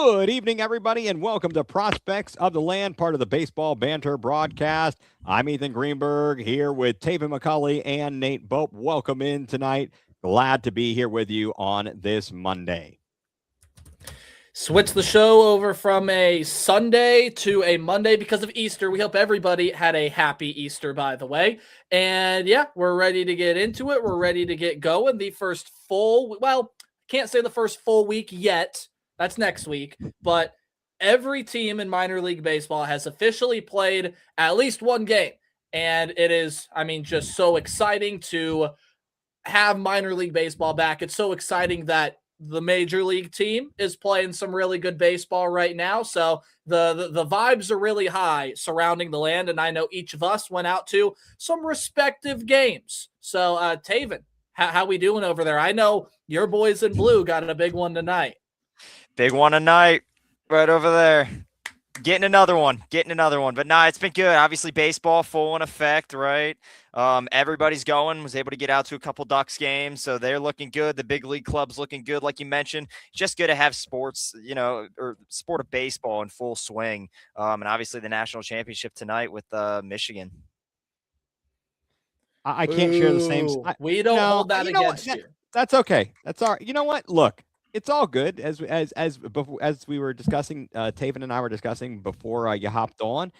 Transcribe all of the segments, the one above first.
Good evening, everybody, and welcome to Prospects of the Land, part of the Baseball Banter broadcast. I'm Ethan Greenberg here with Taven McCulley and Nate Bope. Welcome in tonight. Glad to be here with you on this Monday. Switch the show over from a Sunday to a Monday because of Easter. We hope everybody had a happy Easter, by the way. And yeah, we're ready to get into it. We're ready to get going. The first can't say the first full week yet. That's next week. But every team in minor league baseball has officially played at least one game. And it is, just so exciting to have minor league baseball back. It's so exciting that the major league team is playing some really good baseball right now. So the vibes are really high surrounding the land. And I know each of us went out to some respective games. So Taven, how we doing over there? I know your boys in blue got a big one tonight. Big one tonight, right over there. Getting another one. But it's been good. Obviously, baseball full in effect, right? Everybody's going. Was able to get out to a couple Ducks games, so they're looking good. The big league club's looking good, like you mentioned. Just good to have sports, or sport of baseball in full swing. And obviously the national championship tonight with Michigan. I can't share the same. We don't hold that against you. That's okay. That's all right. You know what? Look. It's all good as we were discussing. Taven and I were discussing before you hopped on.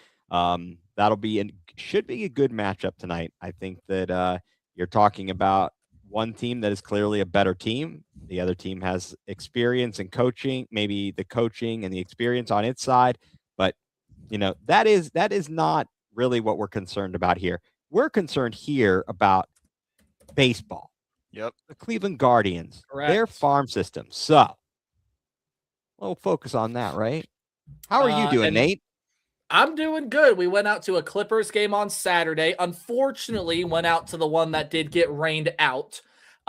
Should be a good matchup tonight. I think that you're talking about one team that is clearly a better team. The other team has experience in coaching, maybe the coaching and the experience on its side. But that is not really what we're concerned about here. We're concerned here about baseball. Yep. The Cleveland Guardians, Correct. Their farm system. So we'll focus on that, right? How are you doing, Nate? I'm doing good. We went out to a Clippers game on Saturday. Unfortunately, went out to the one that did get rained out.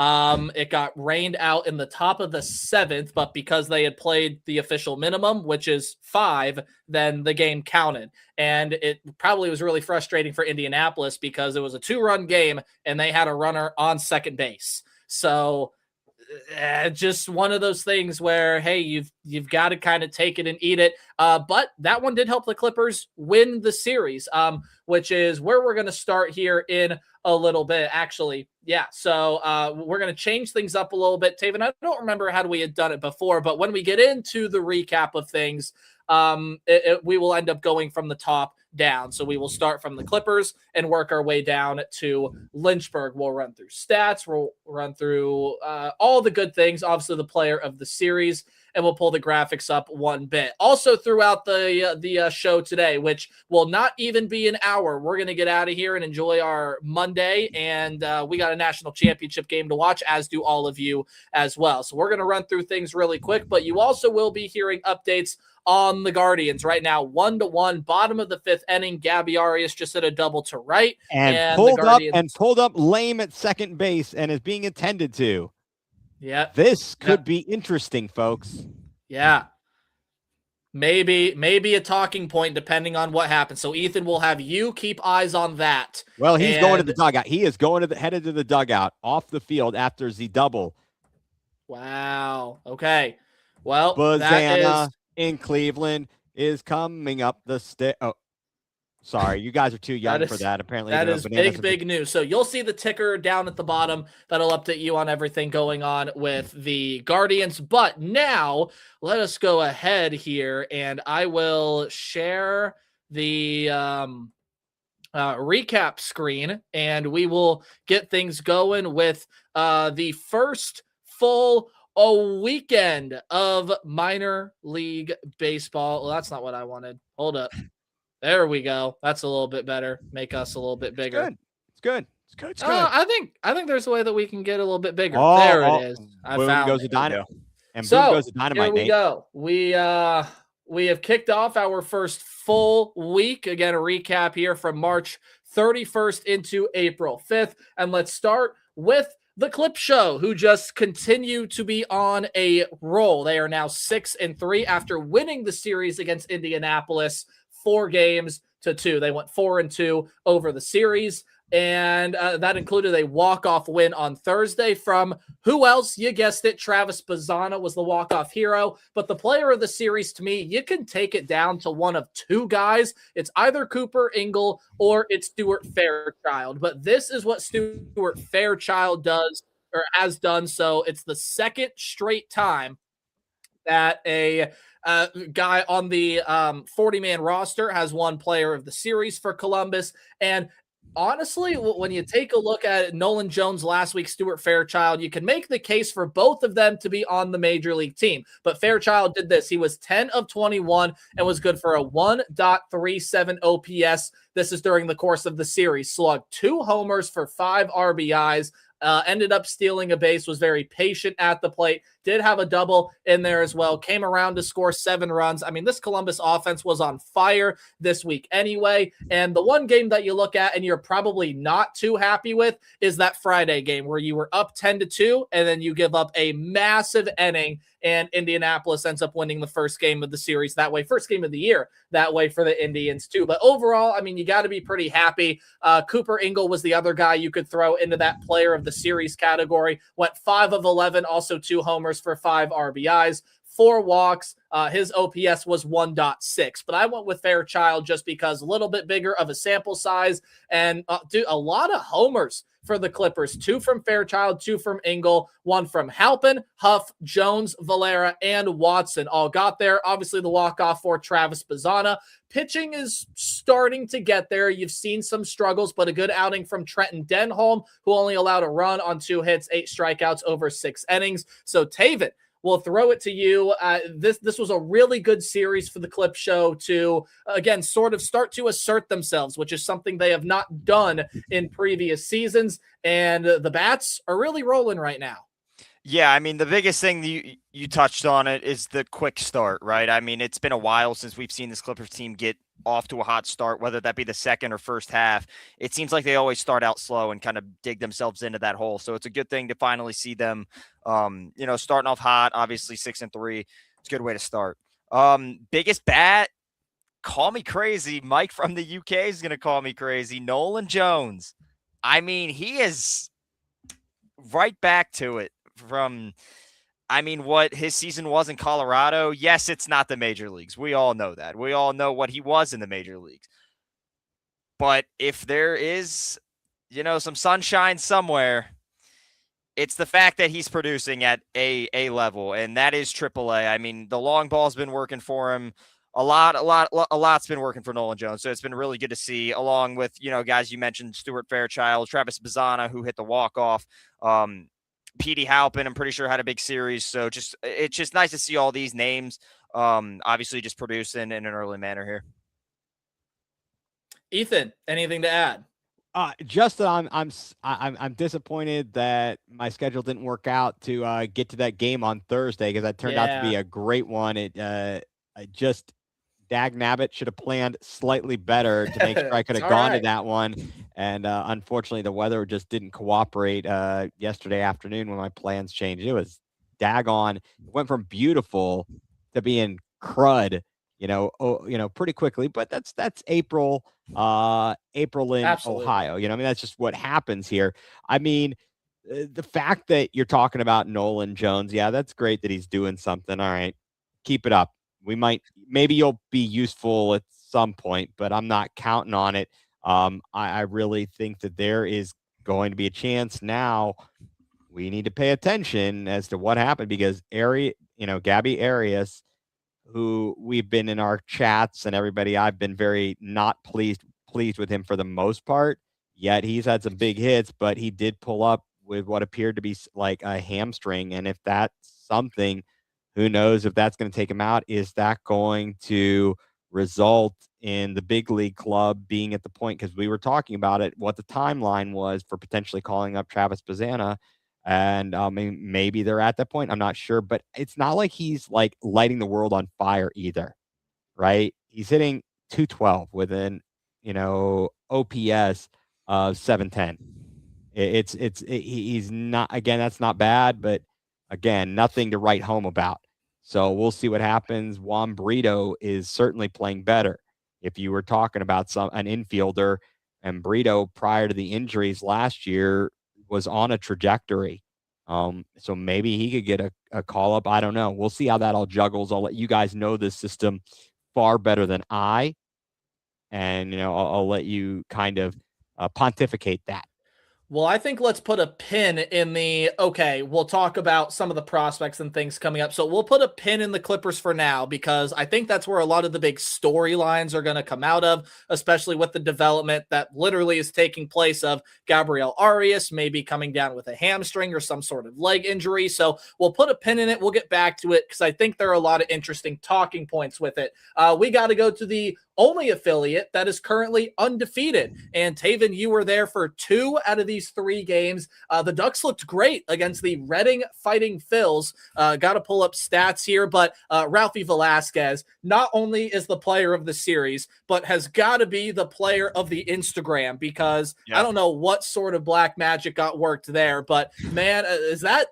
It got rained out in the top of the 7th, but because they had played the official minimum, which is 5, then the game counted. And it probably was really frustrating for Indianapolis because it was a 2-run game and they had a runner on second base. So just one of those things where, hey, you've got to kind of take it and eat it. But that one did help the Clippers win the series, which is where we're going to start here in a little bit, actually. Yeah, so we're going to change things up a little bit. Taven, I don't remember how we had done it before, but when we get into the recap of things, we will end up going from the top down. So we will start from the Clippers and work our way down to Lynchburg. We'll run through stats. We'll run through all the good things, obviously the player of the series, and we'll pull the graphics up one bit. Also throughout the show today, which will not even be an hour, we're going to get out of here and enjoy our Monday, and we got a national championship game to watch, as do all of you as well. So we're going to run through things really quick, but you also will be hearing updates on the Guardians right now. 1-1, bottom of the 5th inning. Gabby Arias just hit a double to right, and pulled up lame at second base and is being attended to. Yeah, this could be interesting, folks. Yeah, maybe a talking point depending on what happens. So Ethan will have you keep eyes on that. Well, he's going to the dugout. He is headed to the dugout off the field after the double. Wow. Okay. Well, Bazana in Cleveland is coming up the stair. Oh, sorry, you guys are too young for that. Apparently, that is big news. So you'll see the ticker down at the bottom that'll update you on everything going on with the Guardians. But now let us go ahead here, and I will share the recap screen, and we will get things going with the first full weekend of minor league baseball. Well, that's not what I wanted. Hold up. There we go. That's a little bit better. Make us a little bit bigger. It's good. I think there's a way that we can get a little bit bigger. There it is. I found goes it. The dynamite. And so, boom goes the dynamite. Here we go. We have kicked off our first full week. Again, a recap here from March 31st into April 5th. And let's start with the Clip Show, who just continue to be on a roll. They are now 6-3 after winning the series against Indianapolis 4-2. They went 4-2 over the series. And that included a walk-off win on Thursday from who else? You guessed it. Travis Bazzana was the walk-off hero. But the player of the series, to me, you can take it down to one of two guys. It's either Cooper Ingle or it's Stuart Fairchild. But this is what Stuart Fairchild does or has done. So it's the second straight time that a guy on the 40-man roster has won player of the series for Columbus. And honestly, when you take a look at Nolan Jones last week, Stuart Fairchild, you can make the case for both of them to be on the major league team. But Fairchild did this. He was 10 of 21 and was good for a 1.37 OPS. This is during the course of the series. Slugged 2 homers for 5 RBIs. Ended up stealing a base, was very patient at the plate, did have a double in there as well, came around to score 7 runs. I mean, this Columbus offense was on fire this week anyway. And the one game that you look at and you're probably not too happy with is that Friday game where you were up 10-2 and then you give up a massive inning and Indianapolis ends up winning the first game of the series that way, first game of the year that way for the Indians too. But overall, I mean, you got to be pretty happy. Cooper Ingle was the other guy you could throw into that player of the series category. Went 5 of 11, also 2 homers for 5 RBIs, 4 walks. His OPS was 1.6, but I went with Fairchild just because a little bit bigger of a sample size and a lot of homers for the Clippers. 2 from Fairchild, 2 from Ingle, 1 from Halpin, Huff, Jones, Valera, and Watson all got there. Obviously, the walk-off for Travis Bazzana. Pitching is starting to get there. You've seen some struggles, but a good outing from Trenton Denholm, who only allowed a run on 2 hits, 8 strikeouts over 6 innings. So, Taven, we'll throw it to you. This was a really good series for the Clip Show to, again, sort of start to assert themselves, which is something they have not done in previous seasons. And the bats are really rolling right now. Yeah, I mean, the biggest thing you touched on it is the quick start, right? I mean, it's been a while since we've seen this Clippers team get off to a hot start, whether that be the second or first half. It seems like they always start out slow and kind of dig themselves into that hole. So it's a good thing to finally see them, starting off hot. Obviously 6-3, it's a good way to start. Biggest bat, call me crazy. Mike from the UK is going to call me crazy. Nolan Jones. I mean, he is right back to it from, what his season was in Colorado. Yes, it's not the major leagues. We all know that. We all know what he was in the major leagues. But if there is, some sunshine somewhere, it's the fact that he's producing at a level, and that is AAA. I mean, the long ball's been working for him. A lot's been working for Nolan Jones. So it's been really good to see, along with, guys you mentioned, Stuart Fairchild, Travis Bazzana, who hit the walk-off, Petey Halpin, I'm pretty sure, had a big series. So it's just nice to see all these names, obviously just producing in an early manner here. Ethan, anything to add? Just that I'm disappointed that my schedule didn't work out to get to that game on Thursday, because that turned out to be a great one. Just Dag Nabbit should have planned slightly better to make sure I could have gone to that one. And unfortunately, the weather just didn't cooperate yesterday afternoon when my plans changed. It was daggone. It went from beautiful to being crud, pretty quickly. But that's April in Absolutely. Ohio. That's just what happens here. The fact that you're talking about Nolan Jones, yeah, that's great that he's doing something. All right, keep it up. Maybe you'll be useful at some point, but I'm not counting on it. I really think that there is going to be a chance now. We need to pay attention as to what happened, because Gabby Arias, who we've been in our chats and everybody, I've been very not pleased with him for the most part, yet he's had some big hits, but he did pull up with what appeared to be like a hamstring. And if that's something, who knows if that's going to take him out? Is that going to result in the big league club being at the point, because we were talking about it, what the timeline was for potentially calling up Travis Bazzana, and maybe they're at that point. I'm not sure, but it's not like he's like lighting the world on fire either, right? He's hitting 212 with an OPS of 710. He's not, again, that's not bad, but again, nothing to write home about. So we'll see what happens. Juan Brito is certainly playing better. If you were talking about an infielder And Brito, prior to the injuries last year, was on a trajectory. So maybe he could get a call up. I don't know. We'll see how that all juggles. I'll let you guys know this system far better than I. And, I'll let you kind of pontificate that. Well, I think let's put a pin in okay, we'll talk about some of the prospects and things coming up. So we'll put a pin in the Clippers for now, because I think that's where a lot of the big storylines are going to come out of, especially with the development that literally is taking place of Gabriel Arias maybe coming down with a hamstring or some sort of leg injury. So we'll put a pin in it. We'll get back to it because I think there are a lot of interesting talking points with it. We got to go to the only affiliate that is currently undefeated. And Taven, you were there for 2 out of these 3 games. The Ducks looked great against the Reading Fighting Phils. Got to pull up stats here, but Ralphie Velasquez not only is the player of the series, but has got to be the player of the Instagram, because I don't know what sort of black magic got worked there, but man, is that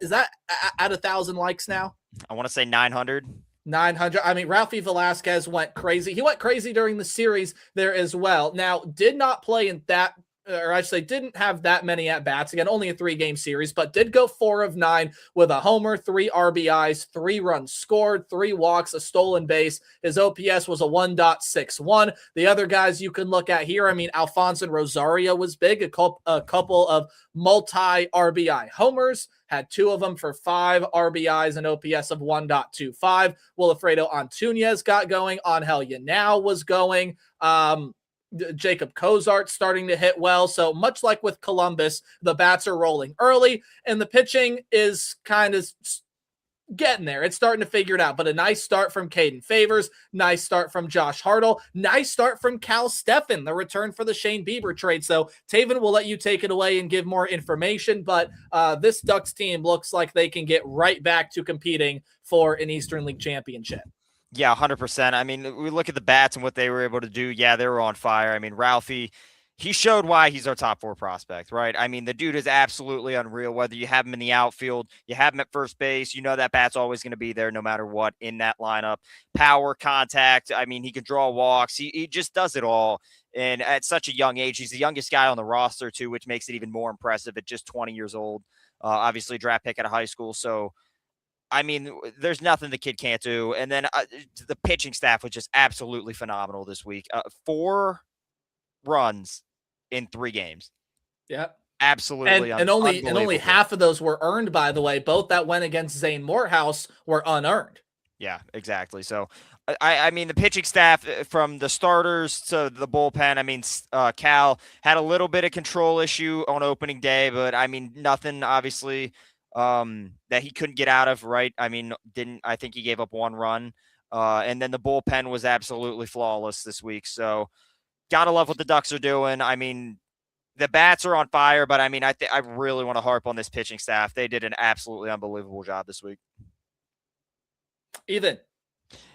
at 1,000 likes now? I want to say 900. 900. I mean, Ralphie Velasquez went crazy. He went crazy during the series there as well. Now, did not play in that, or I should say, didn't have that many at-bats. Again, only a 3-game series, but did go 4 of 9 with a homer, 3 RBIs, 3 runs scored, 3 walks, a stolen base. His OPS was a 1.61. The other guys you can look at here, I mean, Alfonso Rosario was big, a couple of multi-RBI homers, had 2 of them for 5 RBIs and OPS of 1.25. Wilfredo Antunez got going. Angel Yanao was going. Jacob Cozart starting to hit well. So much like with Columbus, the bats are rolling early, and the pitching is kind of getting there. It's starting to figure it out. But a nice start from Caden Favors, nice start from Josh Hartle, nice start from Cal Steffen, the return for the Shane Bieber trade. So Taven, will let you take it away and give more information, but this Ducks team looks like they can get right back to competing for an Eastern League championship. Yeah, 100%. I mean, we look at the bats and what they were able to do. Yeah, they were on fire. I mean, Ralphie, he showed why he's our top 4 prospect, right? I mean, the dude is absolutely unreal. Whether you have him in the outfield, you have him at first base, that bat's always going to be there no matter what in that lineup. Power, contact. I mean, he can draw walks. He just does it all. And at such a young age, he's the youngest guy on the roster too, which makes it even more impressive at just 20 years old. Obviously a draft pick out of high school. So, I mean, there's nothing the kid can't do. And then the pitching staff was just absolutely phenomenal this week. 4 runs in 3 games. Yeah. Absolutely. And only half of those were earned, by the way. Both that went against Zane Morehouse were unearned. Yeah, exactly. So, I mean, the pitching staff from the starters to the bullpen, I mean, Cal had a little bit of control issue on opening day, but I mean, nothing obviously that he couldn't get out of, right? I mean, I think he gave up 1 run. And then the bullpen was absolutely flawless this week. So gotta love what the Ducks are doing. I mean, the bats are on fire, but I mean, I really want to harp on this pitching staff. They did an absolutely unbelievable job this week. Ethan.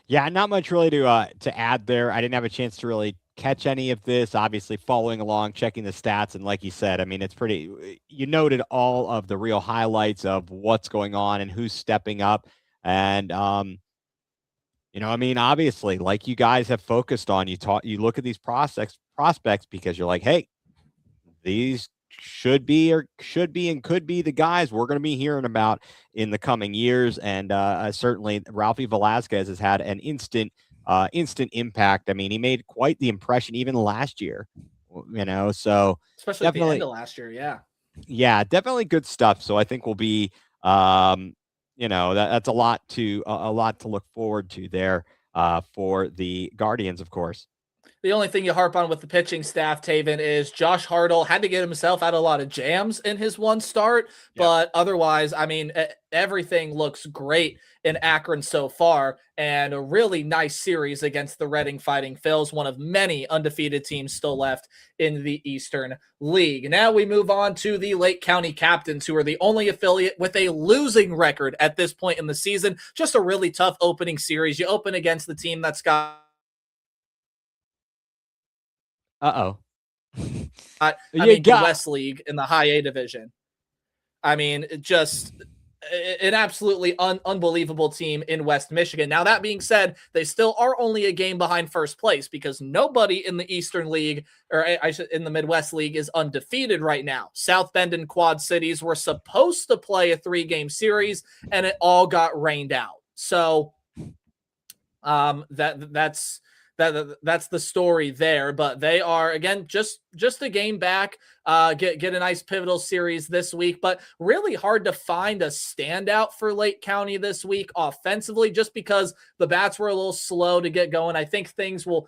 Yeah, not much really to add there. I didn't have a chance to really catch any of this, obviously following along, checking the stats. And like you said, I mean, you noted all of the real highlights of what's going on and who's stepping up. And, I mean, obviously, like you guys have focused on, you look at these prospects because you're like, hey, these should be and could be the guys we're going to be hearing about in the coming years. And certainly Ralphie Velasquez has had an instant impact. I mean, he made quite the impression even last year, so especially at the end of last year. Yeah, definitely good stuff. So I think we'll be, that's a lot to look forward to there for the Guardians, of course. The only thing you harp on with the pitching staff, Taven, is Josh Hartle had to get himself out of a lot of jams in his 1 start, but otherwise, I mean, everything looks great in Akron so far, and a really nice series against the Reading Fighting Phils, one of many undefeated teams still left in the Eastern League. Now we move on to the Lake County Captains, who are the only affiliate with a losing record at this point in the season. Just a really tough opening series. You open against the team that's got I mean, West League in the high A division. I mean, just an absolutely unbelievable team in West Michigan. Now, that being said, they still are only a game behind first place because nobody in the Eastern League, or in the Midwest League, is undefeated right now. South Bend and Quad Cities were supposed to play a 3-game series, and it all got rained out. So that's the story there. But they are, again, just a game back. Get a nice pivotal series this week, but really hard to find a standout for Lake County this week offensively, just because the bats were a little slow to get going. I think things will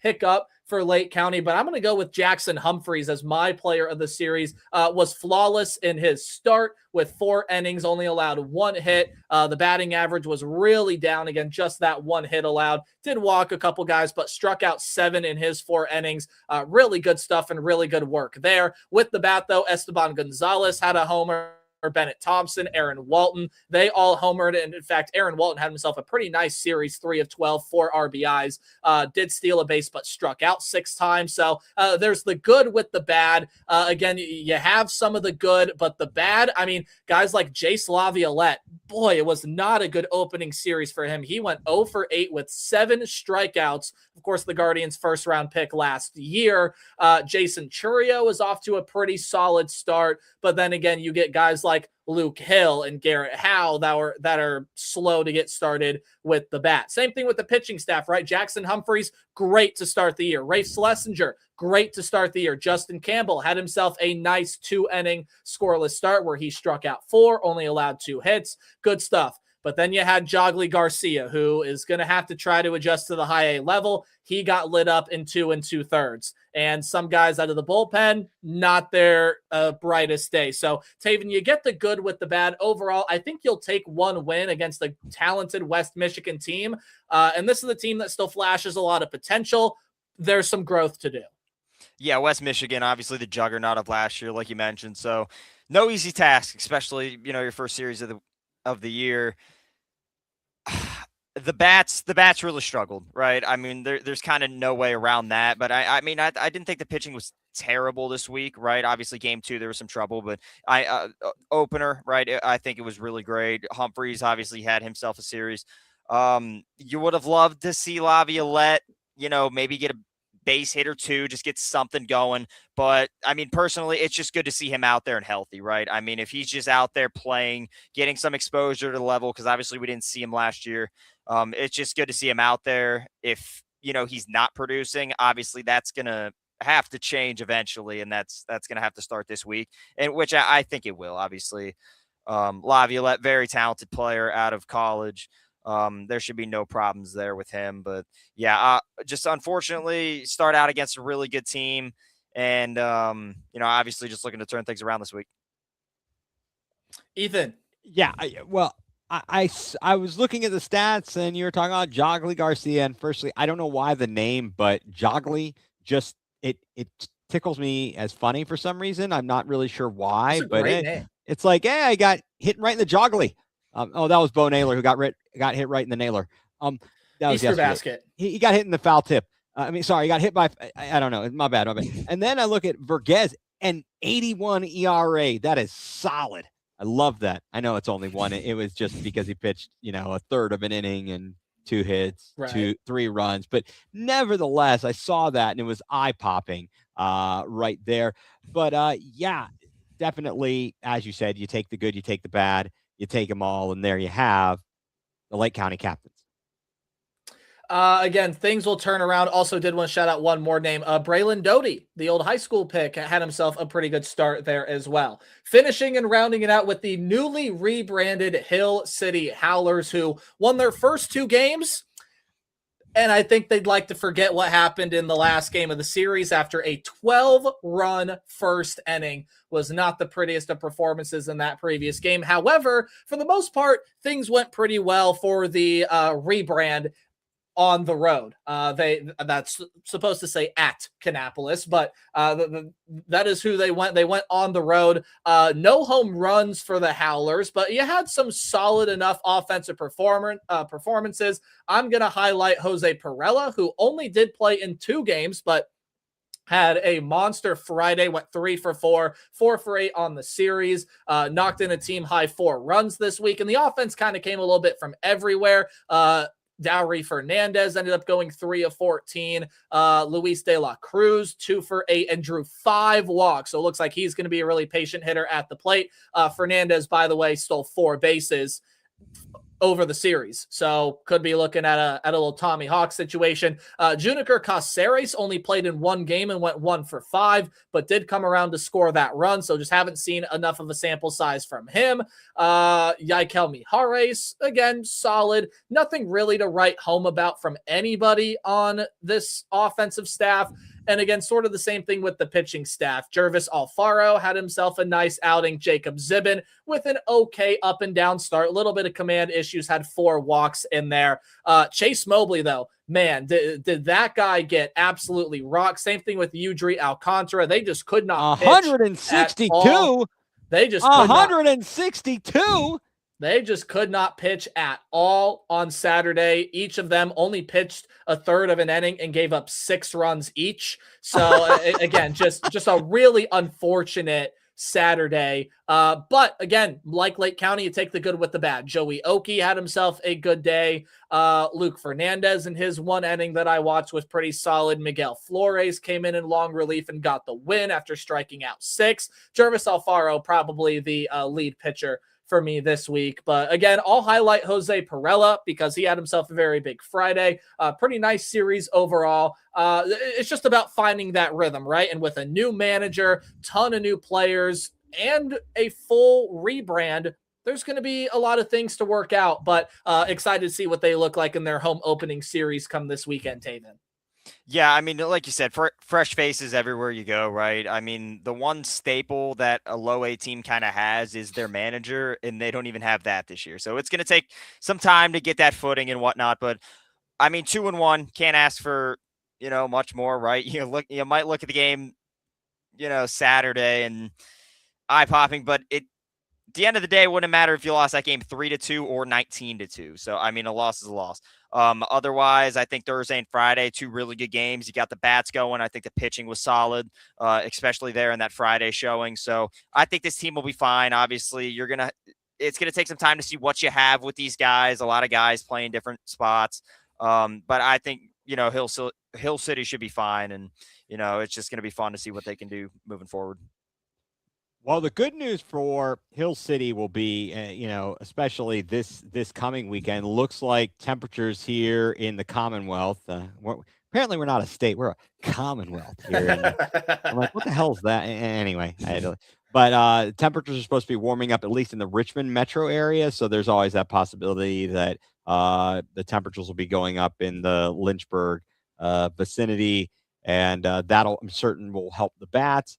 pick up for Lake County, but I'm going to go with Jackson Humphreys as my player of the series. Was flawless in his start with 4 innings, only allowed 1 hit. The batting average was really down, again, just that 1 hit allowed. Did walk a couple guys, but struck out 7 in his 4 innings. Really good stuff and really good work there. With the bat, though, Esteban Gonzalez had a homer. Bennett Thompson, Aaron Walton, they all homered. And in fact, Aaron Walton had himself a pretty nice series, 3 of 12, 4 RBIs, did steal a base, but struck out 6 times. So there's the good with the bad. Again, you have some of the good, but the bad, I mean, guys like Jace Laviolette, boy, it was not a good opening series for him. He went 0 for 8 with 7 strikeouts. Of course, the Guardians' first-round pick last year. Jason Churio was off to a pretty solid start, but then again, you get guys like Luke Hill and Garrett Howe that are slow to get started with the bat. Same thing with the pitching staff, right? Jackson Humphreys, great to start the year. Rafe Schlesinger, great to start the year. Justin Campbell had himself a nice 2-inning scoreless start where he struck out 4, only allowed 2 hits. Good stuff. But then you had Jogly Garcia, who is going to have to try to adjust to the high A level. He got lit up in 2 2/3. And some guys out of the bullpen, not their brightest day. So, Taven, you get the good with the bad. Overall, I think you'll take 1 win against a talented West Michigan team. And this is a team that still flashes a lot of potential. There's some growth to do. Yeah, West Michigan, obviously the juggernaut of last year, like you mentioned. So, no easy task, especially, your first series of the year. The bats really struggled, right? I mean, there's kind of no way around that. But I mean, I didn't think the pitching was terrible this week, right? Obviously, game 2 there was some trouble, but opener, right? I think it was really great. Humphreys obviously had himself a series. You would have loved to see Laviolette, maybe get a base hit or 2, just get something going. But I mean, personally, it's just good to see him out there and healthy, right? I mean, if he's just out there playing, getting some exposure to the level, because obviously we didn't see him last year. It's just good to see him out there. If, he's not producing, obviously that's going to have to change eventually. And that's going to have to start this week, and which I think it will, obviously. Laviolette, very talented player out of college. There should be no problems there with him, but yeah, just unfortunately start out against a really good team, and obviously just looking to turn things around this week. Ethan. Yeah, I was looking at the stats, and you were talking about Jogly Garcia, and firstly, I don't know why the name, but Jogly just it tickles me as funny for some reason. I'm not really sure why, but it's like, hey, I got hit right in the Jogly. That was Bo Naylor who got hit right in the nailer. That was Easter basket. He got hit in the foul tip. He got hit by, I don't know. My bad. And then I look at Vergez, and 81 ERA. That is solid. I love that. I know it's only 1. It was just because he pitched, a third of an inning and 2 hits, right. 3 runs. But nevertheless, I saw that, and it was eye-popping right there. But, yeah, definitely, as you said, you take the good, you take the bad. You take them all, and there you have the Lake County Captains. Again, things will turn around. Also did want to shout out one more name. Braylon Doty, the old high school pick, had himself a pretty good start there as well. Finishing and rounding it out with the newly rebranded Hill City Howlers, who won their first 2 games. And I think they'd like to forget what happened in the last game of the series after a 12-run first inning. Was not the prettiest of performances in that previous game. However, for the most part, things went pretty well for the rebrand on the road. That's supposed to say at Kannapolis, but that is who they went. They went on the road. No home runs for the Howlers, but you had some solid enough offensive performances. I'm going to highlight Jose Perella, who only did play in 2 games, but had a monster Friday, went 3 for 4, 4 for 8 on the series, knocked in a team high 4 runs this week. And the offense kind of came a little bit from everywhere. Dowry Fernandez ended up going 3 of 14. Luis de la Cruz, 2 for 8, and drew 5 walks. So it looks like he's going to be a really patient hitter at the plate. Fernandez, by the way, stole 4 bases over the series. So could be looking at a little Tommy Hawk situation. Juniker Caceres only played in 1 game and went 1 for 5, but did come around to score that run. So just haven't seen enough of a sample size from him. Yaikel Mijares, again, solid. Nothing really to write home about from anybody on this offensive staff. And again, sort of the same thing with the pitching staff. Jervis Alfaro had himself a nice outing. Jacob Zibin with an okay up and down start. A little bit of command issues, had 4 walks in there. Chase Mobley, though, man, did that guy get absolutely rocked. Same thing with Yudri Alcantara. They just could not pitch 162. They just 162. They just could not pitch at all on Saturday. Each of them only pitched a third of an inning and gave up 6 runs each. So again, just a really unfortunate Saturday. But again, like Lake County, you take the good with the bad. Joey Oki had himself a good day. Luke Fernandez in his 1 inning that I watched was pretty solid. Miguel Flores came in long relief and got the win after striking out 6. Jervis Alfaro, probably the lead pitcher for me this week. But again, I'll highlight Jose Perella because he had himself a very big Friday. Pretty nice series overall. It's just about finding that rhythm, right? And with a new manager, ton of new players, and a full rebrand, there's going to be a lot of things to work out. But excited to see what they look like in their home opening series come this weekend, Taven. Yeah, I mean, like you said, fresh faces everywhere you go, right? I mean, the one staple that a low A team kind of has is their manager, and they don't even have that this year. So it's going to take some time to get that footing and whatnot. But I mean, 2-1, can't ask for, much more, right? You might look at the game, Saturday and eye popping, but at the end of the day, it wouldn't matter if you lost that game 3-2 or 19-2. So, I mean, a loss is a loss. Otherwise, I think Thursday and Friday, 2 really good games. You got the bats going. I think the pitching was solid, especially there in that Friday showing. So I think this team will be fine. Obviously, it's going to take some time to see what you have with these guys. A lot of guys playing different spots. But I think, Hill City should be fine. And, it's just going to be fun to see what they can do moving forward. Well, the good news for Hill City will be, especially this coming weekend, looks like temperatures here in the Commonwealth. Apparently, we're not a state; we're a Commonwealth here. I'm like, what the hell is that? Anyway, but temperatures are supposed to be warming up at least in the Richmond metro area. So there's always that possibility that the temperatures will be going up in the Lynchburg vicinity, and that'll, I'm certain, will help the bats.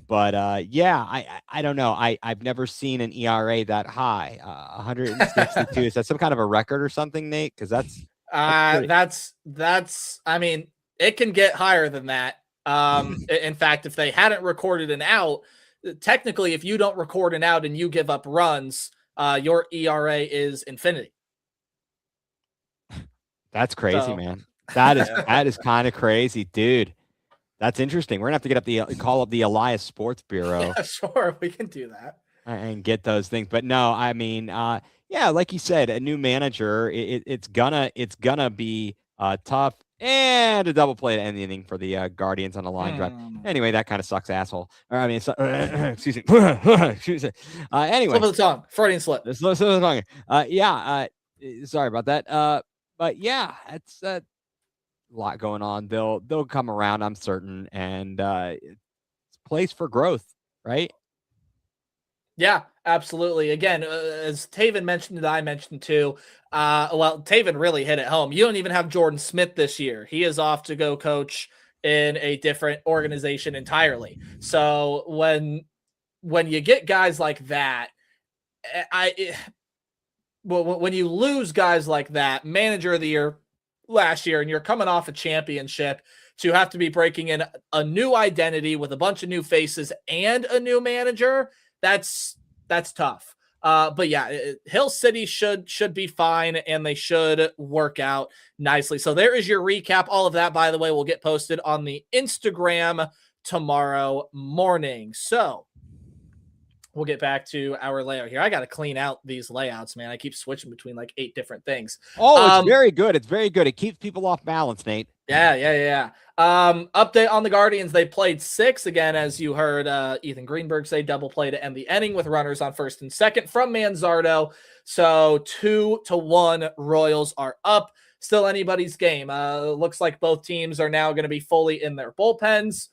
But yeah, I don't know. I've never seen an ERA that high. 162. Is that some kind of a record or something, Nate? Because that's I mean, it can get higher than that. In fact, if they hadn't recorded an out, technically, if you don't record an out and you give up runs, your ERA is infinity. That's crazy, man. That is kind of crazy, dude. That's interesting. We're gonna have to call up the Elias Sports Bureau. Yeah, sure, we can do that and get those things. But no, I mean, yeah, like you said, a new manager. It's gonna be tough, and a double play to end the inning for the Guardians on the line drive. Anyway, that kind of sucks, asshole. Or, I mean, excuse me. Excuse me. Anyway, slip of the tongue, Freudian slip. Slip of the tongue. Yeah. Sorry about that. But yeah, it's a lot going on. They'll come around, I'm certain, and it's a place for growth, right? Yeah, absolutely. Again, as Taven mentioned, and I mentioned too. Well, Taven really hit it home. You don't even have Jordan Smith this year. He is off to go coach in a different organization entirely. So when you get guys like that, when you lose guys like that, manager of the year last year, and you're coming off a championship, to have to be breaking in a new identity with a bunch of new faces and a new manager, that's tough. But yeah, Hill City should be fine, and they should work out nicely. So there is your recap. All of that, by the way, will get posted on the Instagram tomorrow morning. So we'll get back to our layout here. I got to clean out these layouts, man. I keep switching between like 8 different things. Oh, it's very good. It's very good. It keeps people off balance, Nate. Yeah. Update on the Guardians. They played 6 again, as you heard Ethan Greenberg say, double play to end the inning with runners on first and second from Manzardo. So 2-1 Royals are up. Still anybody's game. Looks like both teams are now going to be fully in their bullpens.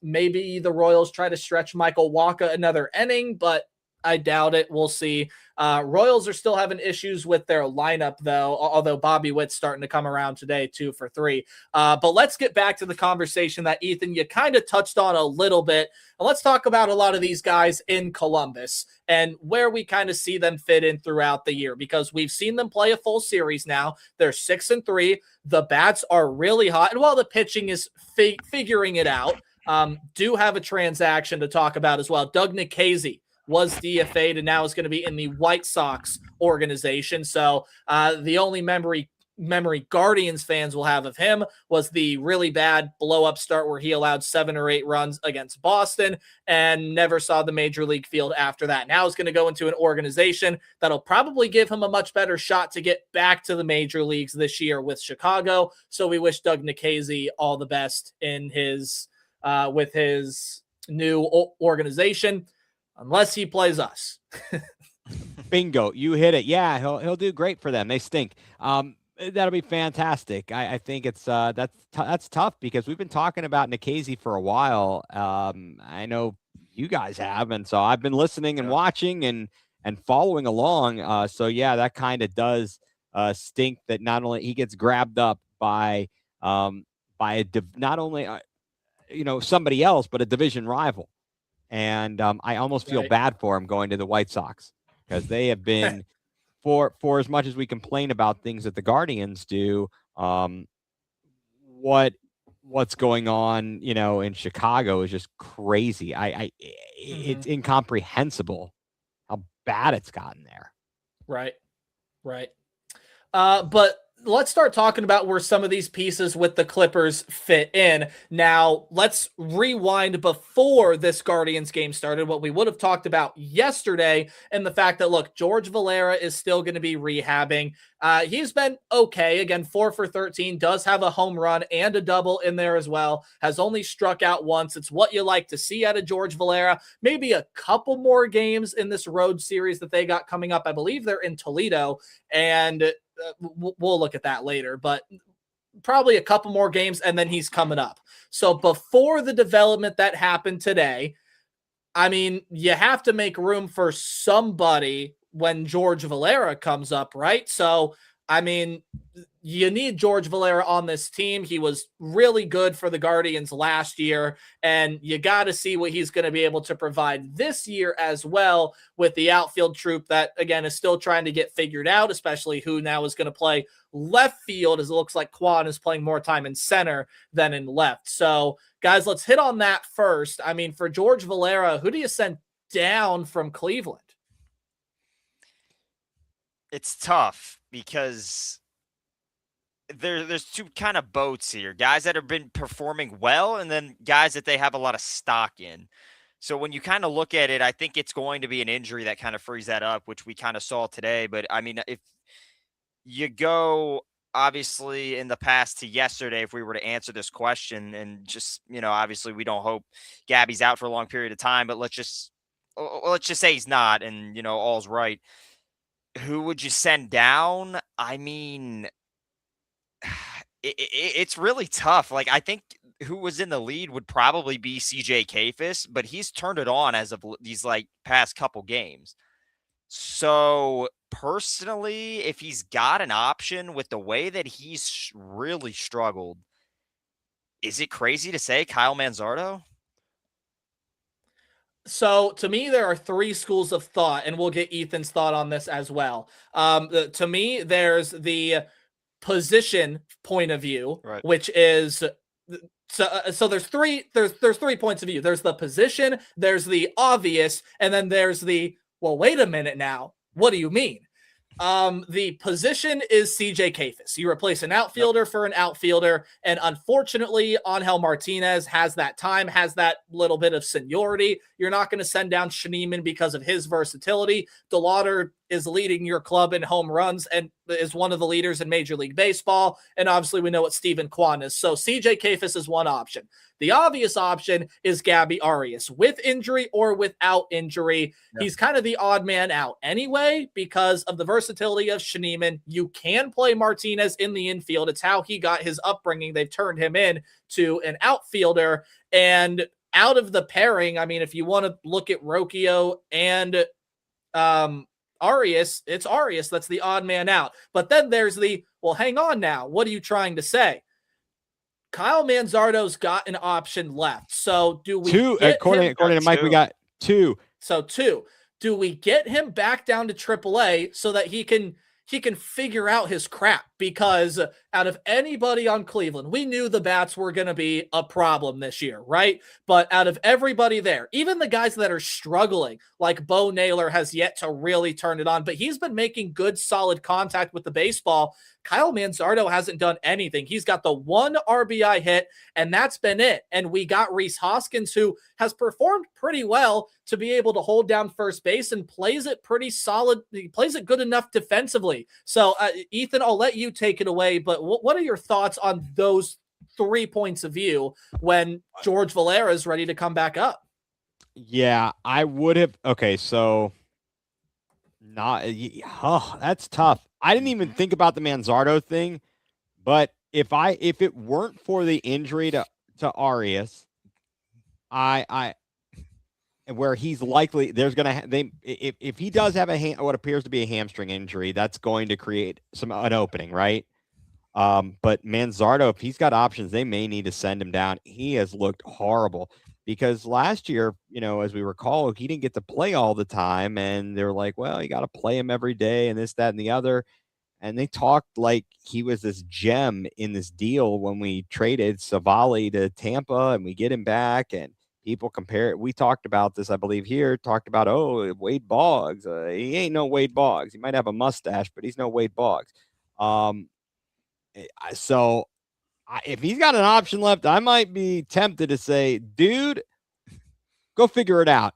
Maybe the Royals try to stretch Michael Wacha another inning, but I doubt it. We'll see. Royals are still having issues with their lineup, though, although Bobby Witt's starting to come around today, 2 for 3. But let's get back to the conversation that, Ethan, you kind of touched on a little bit. And let's talk about a lot of these guys in Columbus and where we kind of see them fit in throughout the year, because we've seen them play a full series now. They're 6-3. The bats are really hot. And while the pitching is figuring it out, do have a transaction to talk about as well. Doug Nikhazy was DFA'd and now is going to be in the White Sox organization. So the only memory Guardians fans will have of him was the really bad blow-up start where he allowed 7 or 8 runs against Boston and never saw the major league field after that. Now he's going to go into an organization that'll probably give him a much better shot to get back to the major leagues this year with Chicago. So we wish Doug Nikhazy all the best in his with his new organization. Unless he plays us. Bingo. You hit it. Yeah, he'll do great for them. They stink. That'll be fantastic. I think it's that's tough because we've been talking about Nikhazy for a while. I know you guys have, and so I've been listening and watching and following along. So yeah, that kind of does stink that not only he gets grabbed up by not only somebody else, but a division rival. And I almost feel bad for him going to the White Sox because they have been, for as much as we complain about things that the Guardians do, what's going on, in Chicago is just crazy. It's incomprehensible how bad it's gotten there. Right. But let's start talking about where some of these pieces with the Clippers fit in. Now, let's rewind before this Guardians game started, what we would have talked about yesterday, and the fact that, look, George Valera is still going to be rehabbing. He's been okay. Again, 4 for 13, does have a home run and a double in there as well, has only struck out once. It's what you like to see out of George Valera. Maybe a couple more games in this road series that they got coming up. I believe they're in Toledo, and we'll look at that later, but probably a couple more games and then he's coming up. So before the development that happened today, I mean, you have to make room for somebody when George Valera comes up, right? So, I mean, you need George Valera on this team. He was really good for the Guardians last year, and you got to see what he's going to be able to provide this year as well with the outfield troop that, again, is still trying to get figured out, especially who now is going to play left field, as it looks like Quan is playing more time in center than in left. So, guys, let's hit on that first. I mean, for George Valera, who do you send down from Cleveland? It's tough because there's 2 kind of boats here. Guys that have been performing well and then guys that they have a lot of stock in. So when you kind of look at it, I think it's going to be an injury that kind of frees that up, which we kind of saw today. But I mean, if you go obviously in the past to yesterday, if we were to answer this question and just, obviously we don't hope Gabby's out for a long period of time, but let's just say he's not and, all's right. Who would you send down? I mean, it's really tough. Like, I think who was in the lead would probably be CJ Kayfus, but he's turned it on as of these past couple games. So personally, if he's got an option with the way that he's really struggled, is it crazy to say Kyle Manzardo? So to me, there are 3 schools of thought, and we'll get Ethan's thought on this as well. To me, there's the position point of view, right, which is so there's 3 points of view. There's the position, there's the obvious, and then there's the Well, wait a minute now. What do you mean? The position is CJ Kafis. You replace an outfielder for an outfielder, and unfortunately, Angel Martinez has that time, has that little bit of seniority. You're not going to send down Schneemann because of his versatility. DeLauder is leading your club in home runs and is one of the leaders in Major League Baseball, and obviously we know what Steven Kwan is. So CJ Kafis is one option. The obvious option is Gabby Arias, with injury or without injury. Yeah. He's kind of the odd man out anyway because of the versatility of Schneemann. You can play Martinez in the infield. It's how he got his upbringing. They've turned him in to an outfielder. And out of the pairing, I mean, if you want to look at Rocchio and Arias, it's Arias that's the odd man out. But then there's the, well, hang on now. What are you trying to say? Kyle Manzardo's got an option left. So do we according to Mike, we got 2. So 2. Do we get him back down to AAA so that he can figure out his crap? Because out of anybody on Cleveland, we knew the bats were going to be a problem this year, right? But out of everybody there, even the guys that are struggling, like Bo Naylor has yet to really turn it on, but he's been making good, solid contact with the baseball. Kyle Manzardo hasn't done anything. He's got the 1 RBI hit, and that's been it. And we got Rhys Hoskins, who has performed pretty well to be able to hold down first base and plays it pretty solid. He plays it good enough defensively. So, Ethan, I'll let you take it away, but what are your thoughts on those 3 points of view when George Valera is ready to come back up? Yeah, I would have. Okay, so that's tough. I didn't even think about the Manzardo thing, but if it weren't for the injury to Arias, where he's likely if he does have what appears to be a hamstring injury, that's going to create an opening, right? But Manzardo, if he's got options, they may need to send him down. He has looked horrible because last year, as we recall, he didn't get to play all the time, and they're like, well, you got to play him every day and this, that, and the other. And they talked like he was this gem in this deal when we traded Savali to Tampa and we get him back, and people compare it. We talked about this, I believe, talked about, Wade Boggs. He ain't no Wade Boggs. He might have a mustache, but he's no Wade Boggs. So if he's got an option left, I might be tempted to say, dude, go figure it out.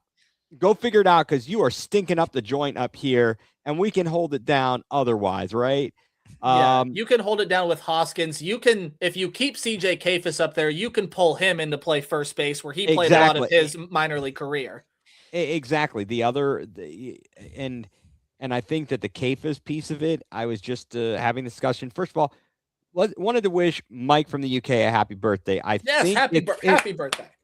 Go figure it out because you are stinking up the joint up here, and we can hold it down otherwise, right? Yeah, you can hold it down with Hoskins. You can, if you keep CJ Kafis up there, you can pull him into play first base where he played a lot of his minor league career. Exactly. And I think that the Kafis piece of it, I was just having a discussion. First of all, wanted to wish Mike from the UK a happy birthday. Happy birthday.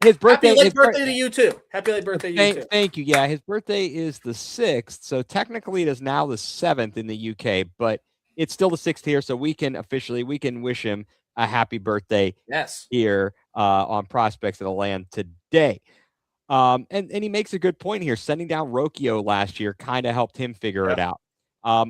His birthday. Happy late birthday to you too. Happy late birthday to you too. Thank you. Yeah, his birthday is the 6th, so technically it is now the 7th in the UK, but it's still the 6th here, so we can wish him a happy birthday. Yes. Here on Prospects of the Land today. And he makes a good point here. Sending down Rocchio last year kind of helped him figure it out.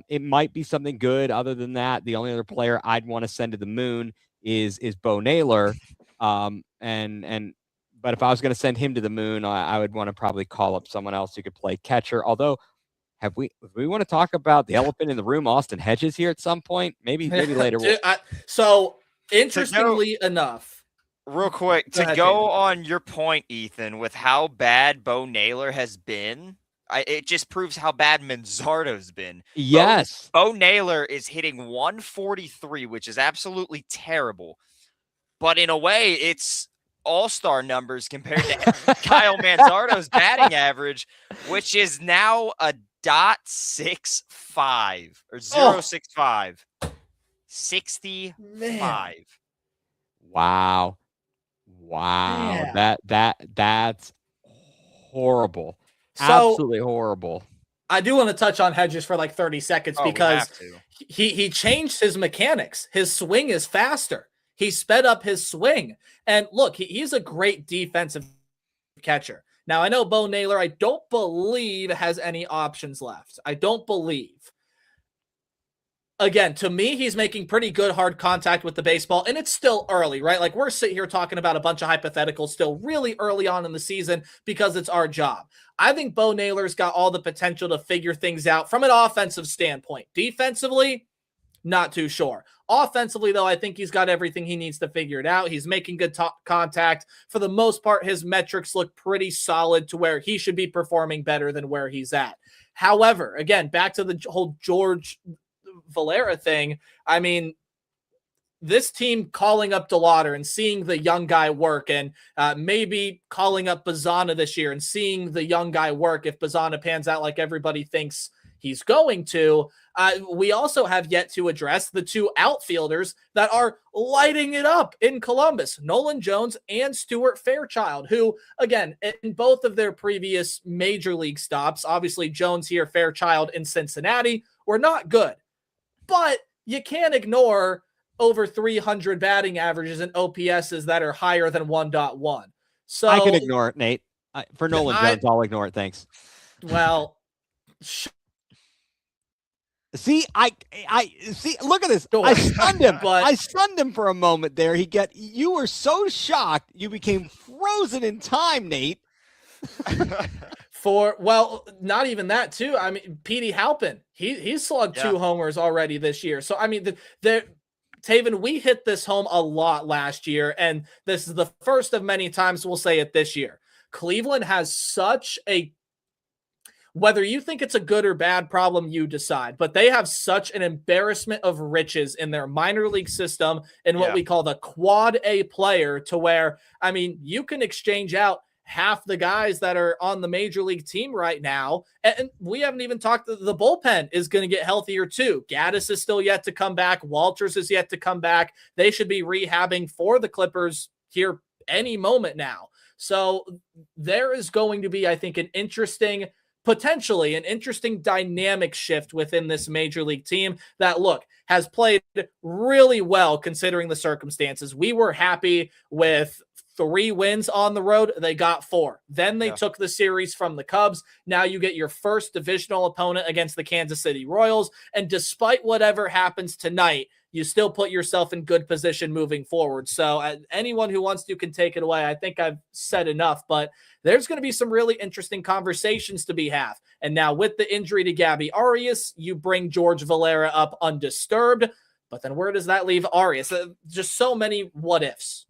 It might be something good. Other than that, the only other player I'd want to send to the moon is Bo Naylor. But if I was going to send him to the moon, I would want to probably call up someone else who could play catcher. Although, if we want to talk about the elephant in the room, Austin Hedges here at some point, maybe later. So interestingly enough, real quick to go on your point, Ethan, with how bad Bo Naylor has been. It just proves how bad Manzardo's been. Yes. Bo Naylor is hitting 143, which is absolutely terrible. But in a way, it's all-star numbers compared to Kyle Manzardo's batting average, which is now a .65 or 0.65. 65. Man. Wow. Yeah. That's horrible. So, absolutely horrible. I do want to touch on Hedges for like 30 seconds because he changed his mechanics. His swing is faster. He sped up his swing. And look, he's a great defensive catcher. Now, I know Bo Naylor, I don't believe has any options left. I don't believe. again, to me, he's making pretty good hard contact with the baseball, and it's still early, right? Like, we're sitting here talking about a bunch of hypotheticals still really early on in the season because it's our job. I think Bo Naylor's got all the potential to figure things out from an offensive standpoint. Defensively, not too sure. Offensively, though, I think he's got everything he needs to figure it out. He's making good contact. For the most part, his metrics look pretty solid to where he should be performing better than where he's at. However, again, back to the whole George Valera thing. I mean, this team calling up DeLauder and seeing the young guy work, and maybe calling up Bazana this year and seeing the young guy work if Bazana pans out like everybody thinks he's going to. We also have yet to address the two outfielders that are lighting it up in Columbus, Nolan Jones and Stuart Fairchild, who, again, in both of their previous major league stops, obviously Jones here, Fairchild in Cincinnati, were not good. But you can't ignore over 300 batting averages and OPSs that are higher than 1.1. So I can ignore it, Nate. For Nolan Jones, I'll ignore it. Thanks. Well, see, I see. Look at this. I stunned him. But I stunned him for a moment there. You were so shocked, you became frozen in time, Nate. Not even that too. I mean, Petey Halpin, he's slugged 2 homers already this year. So I mean, Taven, we hit this home a lot last year, and this is the first of many times we'll say it this year. Cleveland has such a, whether you think it's a good or bad problem, you decide, but they have such an embarrassment of riches in their minor league system and what we call the quad A player, to where, I mean, you can exchange out half the guys that are on the major league team right now. And we haven't even talked, the bullpen is going to get healthier too. Gaddis is still yet to come back. Walters is yet to come back. They should be rehabbing for the Clippers here any moment now. So there is going to be, I think, potentially an interesting dynamic shift within this major league team that, look, has played really well considering the circumstances. We were happy with 3 wins on the road. They got 4. Then they took the series from the Cubs. Now you get your first divisional opponent against the Kansas City Royals. And despite whatever happens tonight, you still put yourself in good position moving forward. So anyone who wants to can take it away. I think I've said enough, but there's going to be some really interesting conversations to be had. And now with the injury to Gabby Arias, you bring George Valera up undisturbed. But then where does that leave Arias? Just so many what ifs.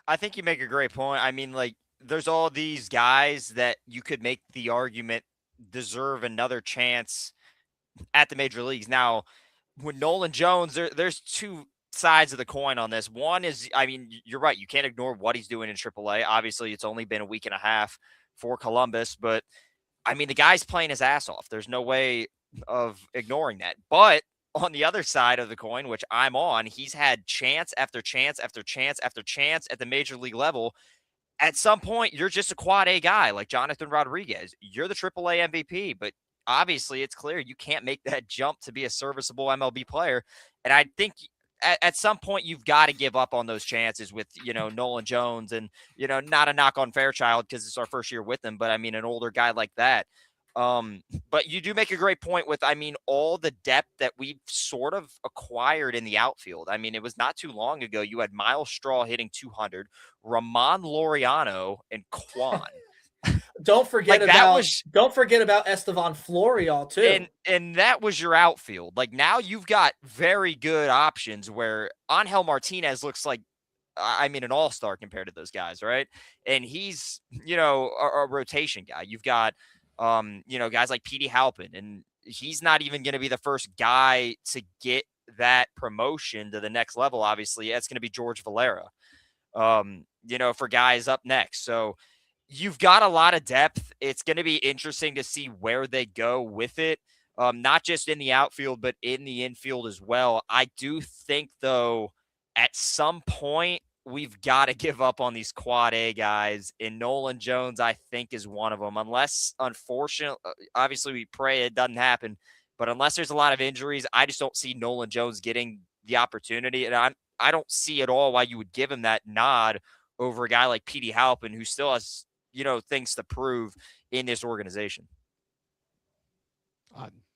I think you make a great point. I mean, like, there's all these guys that you could make the argument deserve another chance at the major leagues. Now, with Nolan Jones, there's 2 sides of the coin on this. One is, I mean, you're right. You can't ignore what he's doing in AAA. Obviously, it's only been a week and a half for Columbus, but I mean, the guy's playing his ass off. There's no way of ignoring that. But on the other side of the coin, which I'm on, he's had chance after chance after chance after chance at the major league level. At some point, you're just a quad A guy like Jonathan Rodriguez. You're the AAA MVP, but obviously it's clear you can't make that jump to be a serviceable MLB player. And I think at some point you've got to give up on those chances with, Nolan Jones and, not a knock on Fairchild because it's our first year with him, but I mean, an older guy like that. But you do make a great point with, I mean, all the depth that we've sort of acquired in the outfield. I mean, it was not too long ago. You had Miles Straw hitting 200, Ramon Laureano, and Kwan. Don't forget about Estevan Florial too. And that was your outfield. Like, now you've got very good options where Angel Martinez looks like, I mean, an all-star compared to those guys, right? And he's, a rotation guy. You've got guys like Petey Halpin, and he's not even going to be the first guy to get that promotion to the next level. Obviously, it's going to be George Valera, for guys up next. So you've got a lot of depth. It's going to be interesting to see where they go with it. Not just in the outfield, but in the infield as well. I do think, though, at some point, we've got to give up on these quad A guys, and Nolan Jones, I think, is one of them. Unless, unfortunately, obviously we pray it doesn't happen, but unless there's a lot of injuries, I just don't see Nolan Jones getting the opportunity. And I don't see at all why you would give him that nod over a guy like Petey Halpin, who still has, things to prove in this organization.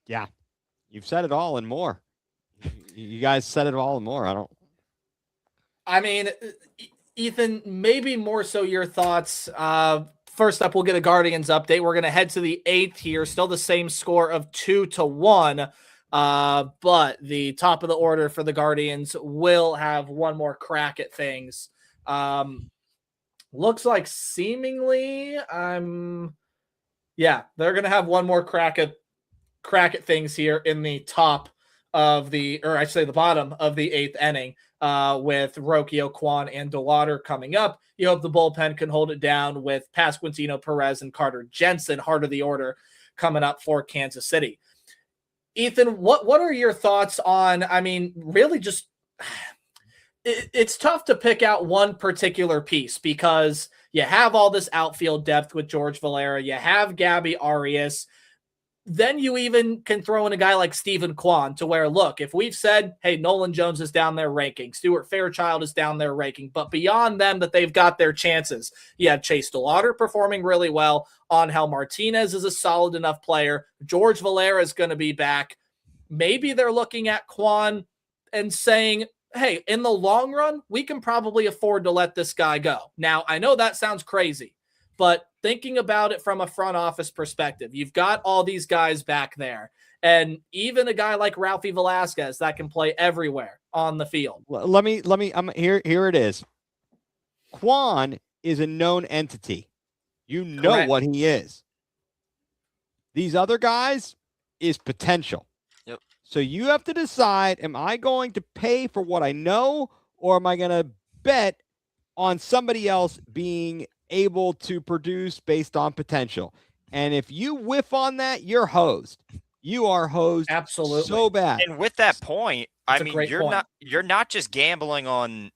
Yeah, you've said it all and more. You guys said it all and more. I don't. I mean, Ethan, maybe more so your thoughts. First up, we'll get a Guardians update. We're going to head to the 8th here. Still the same score of 2-1. But the top of the order for the Guardians will have one more crack at things. Looks like seemingly they're going to have one more crack at things here in the top of the bottom of the 8th inning, with Rocchio, Kwan, and DeWater coming up. You hope the bullpen can hold it down with Pasquantino, Perez, and Carter Jensen, heart of the order, coming up for Kansas City. Ethan, what are your thoughts on, really just it's tough to pick out one particular piece because you have all this outfield depth with George Valera, you have Gabby Arias, then you even can throw in a guy like Stephen Kwan to where, look, if we've said, hey, Nolan Jones is down there ranking, Stuart Fairchild is down there ranking, but beyond them that they've got their chances. You have Chase DeLauder performing really well. Angel Martinez is a solid enough player. George Valera is going to be back. Maybe they're looking at Kwan and saying, hey, in the long run, we can probably afford to let this guy go. Now, I know that sounds crazy, but thinking about it from a front office perspective, you've got all these guys back there, and even a guy like Ralphie Velasquez that can play everywhere on the field. Let me. Here it is. Kwan is a known entity. You know Correct. what he is. These other guys is potential. Yep. So you have to decide, am I going to pay for what I know, or am I going to bet on somebody else being able to produce based on potential? And if you whiff on that, you're hosed. You are hosed. Absolutely. So bad. And with that point, That's a great point. you're not just gambling on,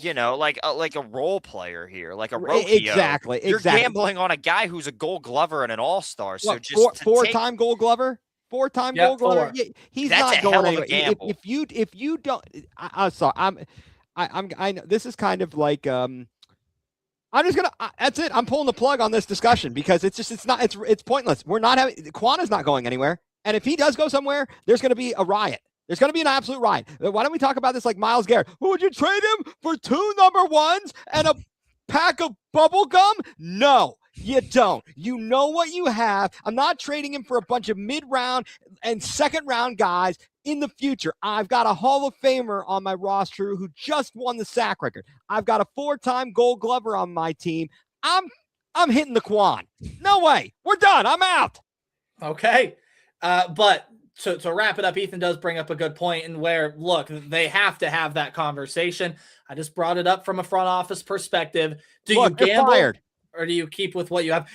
like a role player here, like a Rocchio. Exactly. You're gambling on a guy who's a Gold Glover and an All-Star. So What, just four-time Gold Glover. Four-time Gold Glover. Yeah, he's That's not a going hell of a anywhere. gamble. If you don't, I'm sorry. I know this is kind of like I'm just gonna. That's it. I'm pulling the plug on this discussion because it's pointless. We're not having. Kwan is not going anywhere, and if he does go somewhere, there's going to be a riot. There's going to be an absolute riot. Why don't we talk about this like Myles Garrett? Would you trade him for 2 number 1s and a pack of bubble gum? No, you don't. You know what you have. I'm not trading him for a bunch of mid-round and second-round guys in the future. I've got a Hall of Famer on my roster who just won the sack record. I've got a 4-time Gold Glover on my team. I'm hitting the Kwan. No way. We're done. I'm out. Okay. But to wrap it up, Ethan does bring up a good point in where, look, they have to have that conversation. I just brought it up from a front office perspective. Do you gamble? Fired. Or do you keep with what you have?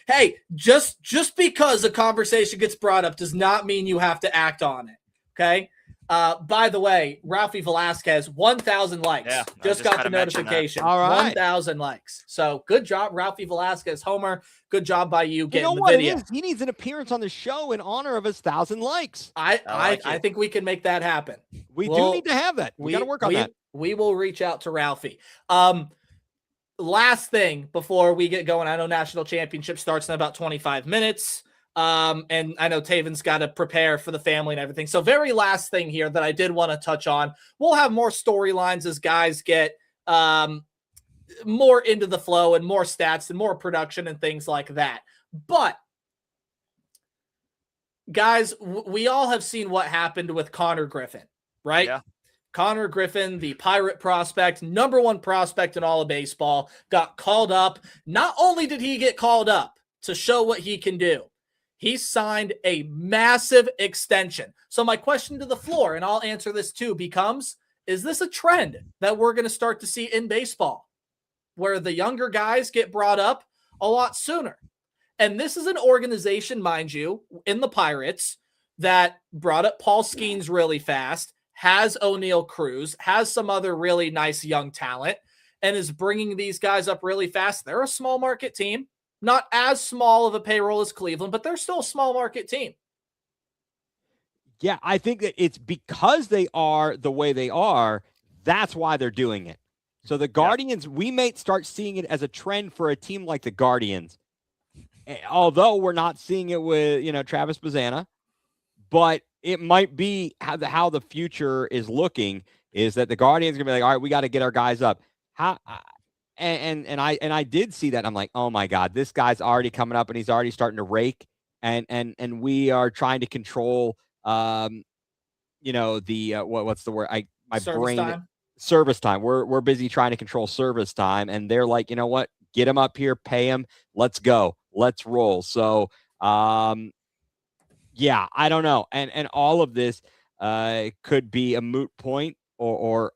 Hey, just because a conversation gets brought up does not mean you have to act on it. Okay. By the way, Ralphie Velasquez, 1,000 likes. Yeah, just got the notification. All right. 1,000 likes. So good job, Ralphie Velasquez. Homer, good job by you getting the what video. it is? He needs an appearance on the show in honor of his 1,000 likes. I think we can make that happen. We do need to have that. We got to work on that. We will reach out to Ralphie. Last thing before we get going, I know national championship starts in about 25 minutes. And I know Taven's got to prepare for the family and everything. So very last thing here that I did want to touch on, we'll have more storylines as guys get more into the flow and more stats and more production and things like that. But guys, we all have seen what happened with Connor Griffin, right? Yeah. Connor Griffin, the Pirate prospect, number 1 prospect in all of baseball, got called up. Not only did he get called up to show what he can do, he signed a massive extension. So my question to the floor, and I'll answer this too, becomes, is this a trend that we're going to start to see in baseball where the younger guys get brought up a lot sooner? And this is an organization, mind you, in the Pirates that brought up Paul Skeens really fast, has O'Neal Cruz, has some other really nice young talent, and is bringing these guys up really fast. They're a small market team. Not as small of a payroll as Cleveland, but they're still a small market team. Yeah, I think that it's because they are the way they are. That's why they're doing it. So the Guardians, we may start seeing it as a trend for a team like the Guardians. Although we're not seeing it with, Travis Bazzana. But it might be how the future is looking, is that the Guardians are gonna be like, all right, we got to get our guys up. How and I did see that. I'm like, oh my God, this guy's already coming up and he's already starting to rake, and we are trying to control the what's the word? My Service brain time. service time. We're busy trying to control service time, and they're like, you know what? Get him up here, pay him. Let's go. Let's roll. So, yeah, I don't know, and all of this could be a moot point, or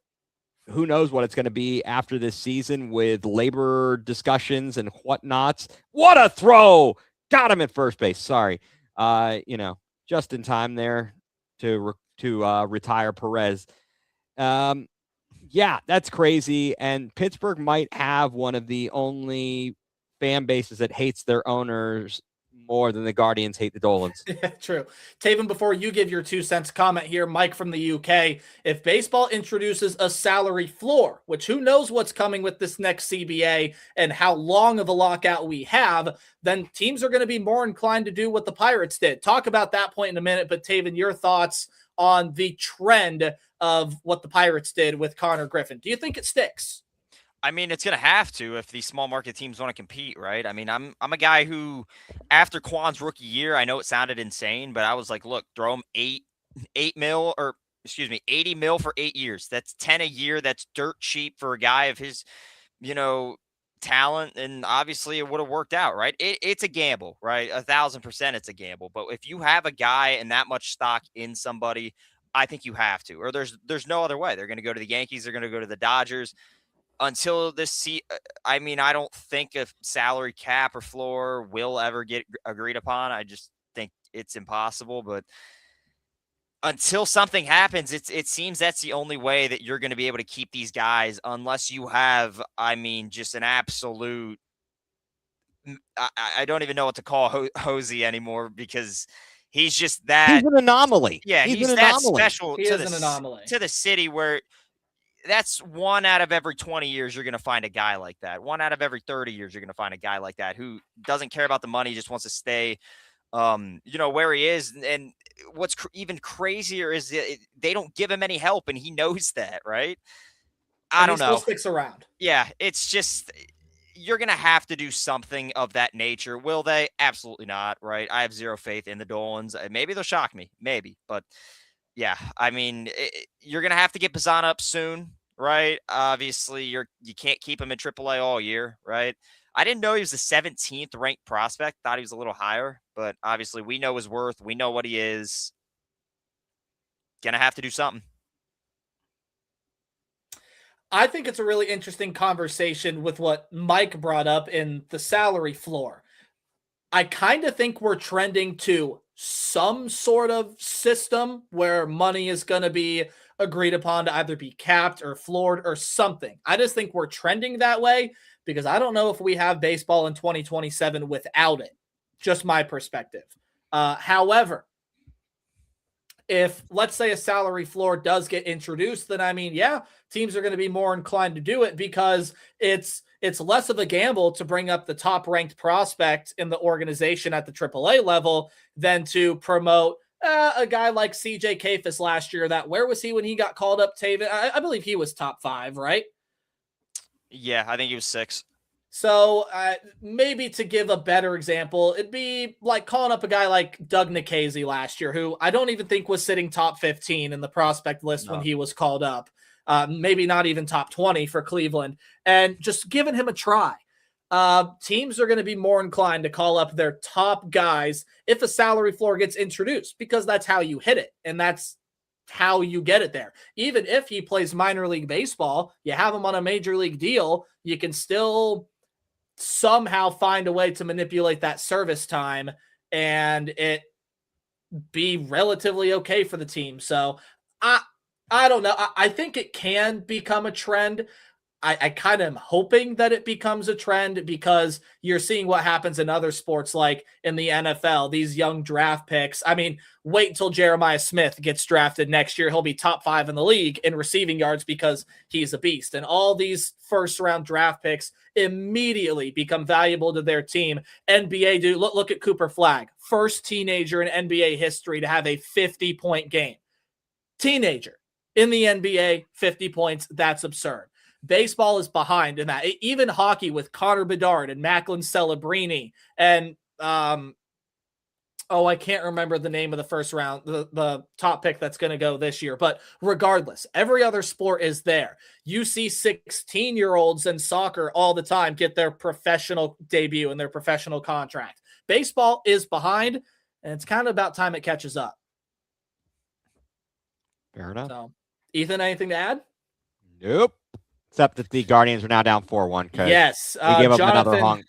who knows what it's going to be after this season with labor discussions and whatnots. What a throw! Got him at first base. Sorry, just in time there to retire Perez. Yeah, that's crazy. And Pittsburgh might have one of the only fan bases that hates their owners more than the Guardians hate the Dolans. Yeah, true. Taven, before you give your 2 cents comment here, Mike from the UK, if baseball introduces a salary floor, which who knows what's coming with this next CBA and how long of a lockout we have, then teams are going to be more inclined to do what the Pirates did. Talk about that point in a minute, but Taven, your thoughts on the trend of what the Pirates did with Connor Griffin. Do you think it sticks? I mean, it's going to have to if these small market teams want to compete, right? I mean, I'm a guy who, after Quan's rookie year, I know it sounded insane, but I was like, look, throw him 80 mil for 8 years. That's 10 a year. That's dirt cheap for a guy of his, talent. And obviously it would have worked out, right? It's a gamble, right? 1,000% it's a gamble. But if you have a guy and that much stock in somebody, I think you have to, or there's no other way. They're going to go to the Yankees. They're going to go to the Dodgers. Until I mean, I don't think a salary cap or floor will ever get agreed upon. I just think it's impossible. But until something happens, it seems that's the only way that you're going to be able to keep these guys, unless you have, I mean, just an absolute. I don't even know what to call Hosey anymore, because he's just that. He's an anomaly. Yeah, he's an that anomaly. special He is an anomaly to the city, where that's 1 out of every 20 years you're going to find a guy like that. 1 out of every 30 years you're going to find a guy like that who doesn't care about the money, just wants to stay, where he is. And what's even crazier is that they don't give him any help, and he knows that, right? I don't know. Still sticks around. Yeah, it's just you're going to have to do something of that nature. Will they? Absolutely not, right? I have zero faith in the Dolans. Maybe they'll shock me, maybe, but yeah, I mean, you're going to have to get Bazan up soon, right? Obviously, you can't keep him in AAA all year, right? I didn't know he was the 17th ranked prospect. Thought he was a little higher, but obviously we know his worth. We know what he is. Going to have to do something. I think it's a really interesting conversation with what Mike brought up in the salary floor. I kind of think we're trending to some sort of system where money is going to be agreed upon to either be capped or floored or something. I just think we're trending that way, because I don't know if we have baseball in 2027 without it. Just my perspective. However, if, let's say, a salary floor does get introduced, then I mean, yeah, teams are going to be more inclined to do it, because it's less of a gamble to bring up the top ranked prospect in the organization at the AAA level than to promote a guy like CJ Kayfus last year. Where was he when he got called up, Taven? I believe he was top 5, right? Yeah, I think he was 6. So maybe to give a better example, it'd be like calling up a guy like Doug Nikhazy last year, who I don't even think was sitting top 15 in the prospect list when he was called up. Maybe not even top 20 for Cleveland, and just giving him a try. Teams are going to be more inclined to call up their top guys if a salary floor gets introduced, because that's how you hit it, and that's how you get it there. Even if he plays minor league baseball, you have him on a major league deal, you can still somehow find a way to manipulate that service time and it be relatively okay for the team. So I don't know. I think it can become a trend. I kind of am hoping that it becomes a trend because you're seeing what happens in other sports, like in the NFL, these young draft picks. I mean, wait until Jeremiah Smith gets drafted next year. He'll be top 5 in the league in receiving yards because he's a beast. And all these first round draft picks immediately become valuable to their team. NBA, dude, look at Cooper Flagg, first teenager in NBA history to have a 50-point game. Teenager in the NBA, 50 points. That's absurd. Baseball is behind in that. Even hockey with Connor Bedard and Macklin Celebrini and I can't remember the name of the first round, the top pick that's going to go this year. But regardless, every other sport is there. You see 16-year-olds in soccer all the time get their professional debut and their professional contract. Baseball is behind, and it's kind of about time it catches up. Fair enough. So, Ethan, anything to add? Nope. Except that the Guardians are now down 4-1. Yes. We gave up another honk.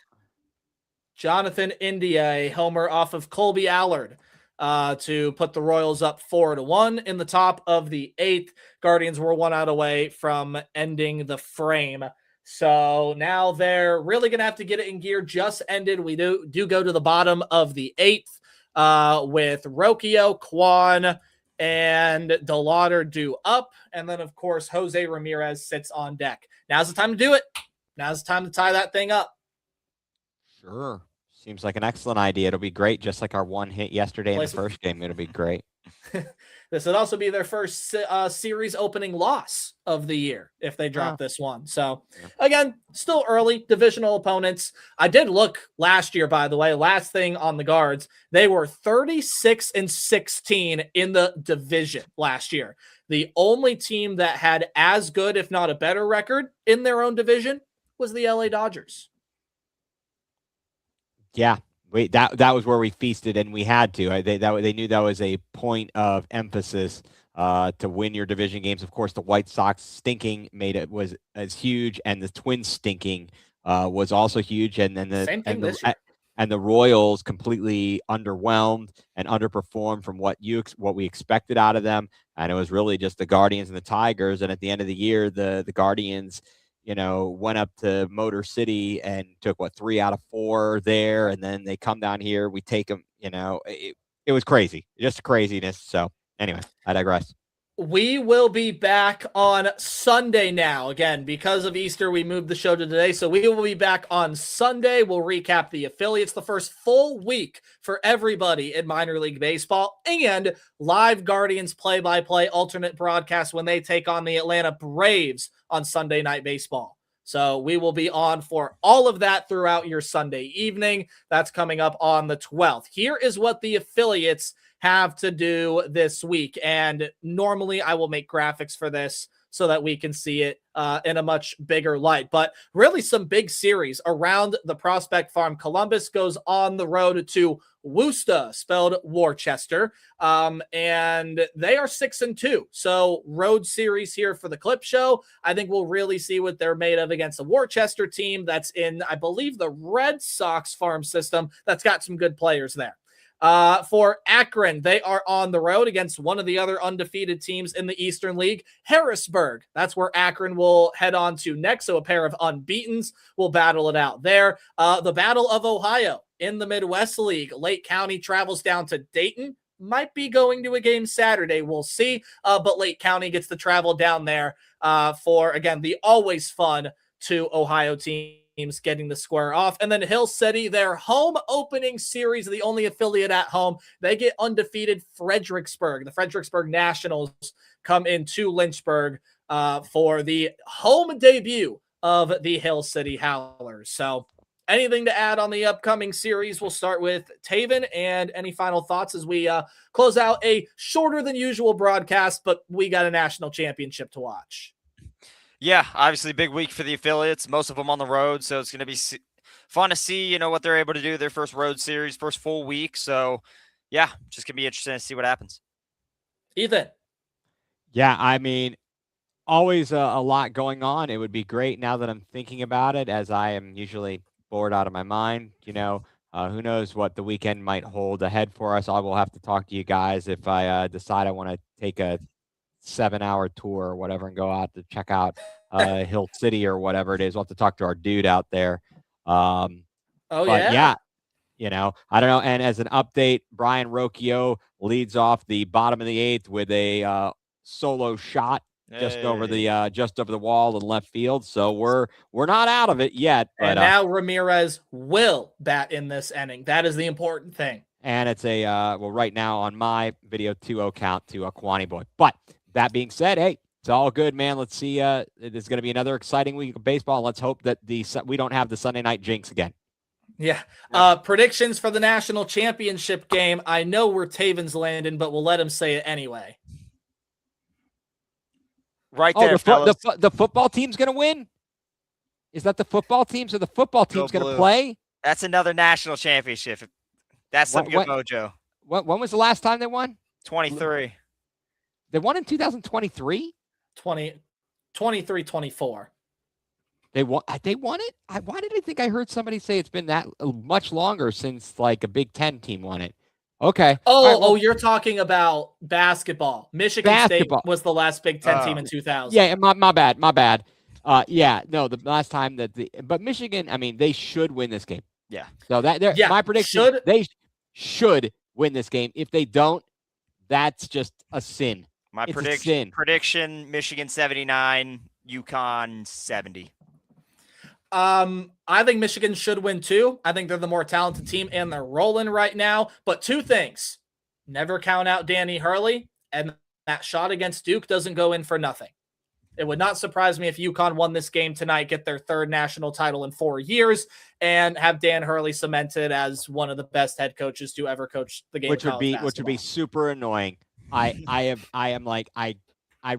Jonathan India, a homer off of Colby Allard to put the Royals up 4-1 in the top of the 8th. Guardians were 1 out away from ending the frame. So now they're really going to have to get it in gear. Just ended. We do go to the bottom of the 8th with Rocchio, Kwan, and DeLauder due up. And then, of course, Jose Ramirez sits on deck. Now's the time to do it. Now's the time to tie that thing up. Sure. Seems like an excellent idea. It'll be great, just like our one hit yesterday in the first game. It'll be great. This would also be their first series opening loss of the year if they drop this one. So, again, still early, divisional opponents. I did look last year, by the way, last thing on the Guards. They were 36-16 in the division last year. The only team that had as good, if not a better record in their own division was the LA Dodgers. Yeah. That was where we feasted, and we had to. They knew that was a point of emphasis to win your division games. Of course, the White Sox stinking was as huge, and the Twins stinking was also huge. And then the Royals completely underwhelmed and underperformed from what we expected out of them. And it was really just the Guardians and the Tigers. And at the end of the year, the Guardians, went up to Motor City and took 3 out of 4 there. And then they come down here, we take them, it was crazy, just craziness. So anyway, I digress. We will be back on Sunday now. Again, because of Easter, we moved the show to today. So we will be back on Sunday. We'll recap the affiliates, the first full week for everybody in minor league baseball, and live Guardians play-by-play alternate broadcast when they take on the Atlanta Braves on Sunday Night Baseball. So we will be on for all of that throughout your Sunday evening. That's coming up on the 12th. Here is what the affiliates have to do this week. And normally I will make graphics for this so that we can see it in a much bigger light. But really some big series around the Prospect Farm. Columbus goes on the road to Worcester, spelled Worcester, and they are 6-2. So road series here for the Clip Show. I think we'll really see what they're made of against the Worcester team that's in, I believe, the Red Sox farm system that's got some good players there. For Akron, they are on the road against one of the other undefeated teams in the Eastern League, Harrisburg. That's where Akron will head on to next. So a pair of unbeatens will battle it out there. The Battle of Ohio in the Midwest League. Lake County travels down to Dayton. Might be going to a game Saturday. We'll see. But Lake County gets to travel down there for, again, the always fun to Ohio teams getting the square off. And then Hill City, their home opening series, the only affiliate at home, they get undefeated Fredericksburg. The Fredericksburg Nationals come into Lynchburg for the home debut of the Hill City Howlers. So anything to add on the upcoming series? We'll start with Taven, and any final thoughts as we close out a shorter than usual broadcast, but we got a national championship to watch. Yeah, obviously big week for the affiliates, most of them on the road. So it's going to be fun to see, what they're able to do their first road series, first full week. So yeah, just going to be interesting to see what happens. Ethan. Yeah, I mean, always a lot going on. It would be great now that I'm thinking about it, as I am usually bored out of my mind. Who knows what the weekend might hold ahead for us. I will have to talk to you guys if I decide I want to take a 7-hour tour or whatever and go out to check out Hill City or whatever it is. We'll have to talk to our dude out there. Oh, But yeah, I don't know. And as an update, Brian Rocchio leads off the bottom of the 8th with a solo shot just over the wall in left field. So we're not out of it yet. But, and now Ramirez will bat in this inning. That is the important thing. And it's a right now on my video 2-0 count to Kwani Boy. But that being said, hey, it's all good, man. Let's see. There's going to be another exciting week of baseball. Let's hope that we don't have the Sunday night jinx again. Yeah. Predictions for the national championship game. I know where Taven's landing, but we'll let him say it anyway. Right there, fellas. The football team's going to win? Is that the football team? So the football team's going to play? That's another national championship. That's some good mojo. When was the last time they won? 23. They won in 2023? 23-24. They won it? Why did I think I heard somebody say it's been that much longer since like a Big Ten team won it? Okay. You're talking about basketball. Michigan State was the last Big Ten team in 2000. Yeah, my bad. The last time but Michigan, I mean, they should win this game. Yeah. So my prediction, they should win this game. If they don't, that's just a sin. My prediction, Michigan 79, UConn 70. I think Michigan should win too. I think they're the more talented team and they're rolling right now. But two things: never count out Danny Hurley, and that shot against Duke doesn't go in for nothing. It would not surprise me if UConn won this game tonight, get their 3rd national title in 4 years, and have Dan Hurley cemented as one of the best head coaches to ever coach the game. Which would be super annoying. I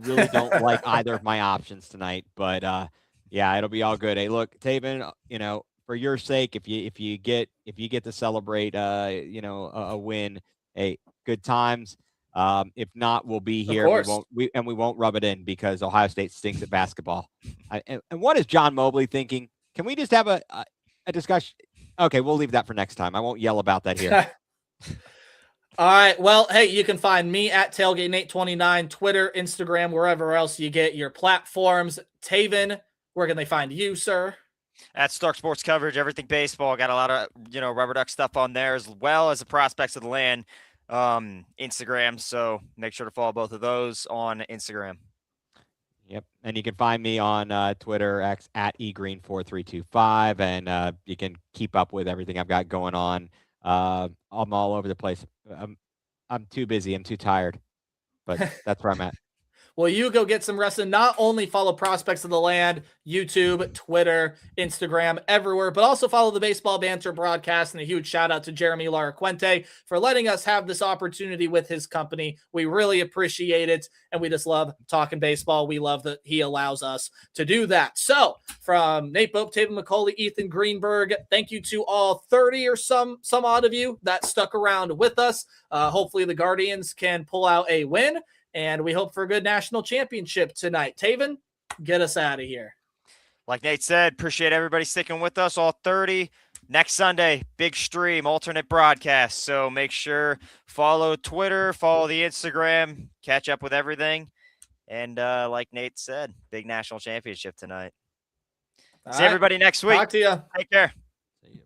really don't like either of my options tonight, but yeah, it'll be all good. Hey, look, Taven, for your sake, if you get to celebrate, a win, hey, good times. If not, we'll be here. We won't rub it in because Ohio State stinks at basketball. And what is John Mobley thinking? Can we just have a discussion? Okay, we'll leave that for next time. I won't yell about that here. All right. Well, hey, you can find me at TailgateNate29, Twitter, Instagram, wherever else you get your platforms. Taven, where can they find you, sir? At Stark Sports Coverage, everything baseball. Got a lot of Rubber Duck stuff on there, as well as the Prospects of the Land Instagram. So make sure to follow both of those on Instagram. Yep. And you can find me on Twitter, X at egreen4325, and you can keep up with everything I've got going on. I'm all over the place. I'm too busy. I'm too tired, but that's where I'm at. Well, you go get some rest and not only follow Prospects of the Land, YouTube, Twitter, Instagram, everywhere, but also follow the Baseball Banter broadcast. And a huge shout out to Jeremy Laraquente for letting us have this opportunity with his company. We really appreciate it. And we just love talking baseball. We love that he allows us to do that. So from Nate Bope, Taven McCauley, Ethan Greenberg, thank you to all 30 or some odd of you that stuck around with us. Hopefully the Guardians can pull out a win. And we hope for a good national championship tonight. Taven, get us out of here. Like Nate said, appreciate everybody sticking with us, all 30. Next Sunday, big stream, alternate broadcast. So make sure follow Twitter, follow the Instagram, catch up with everything. And like Nate said, big national championship tonight. See everybody next week. Talk to you. Take care. See you.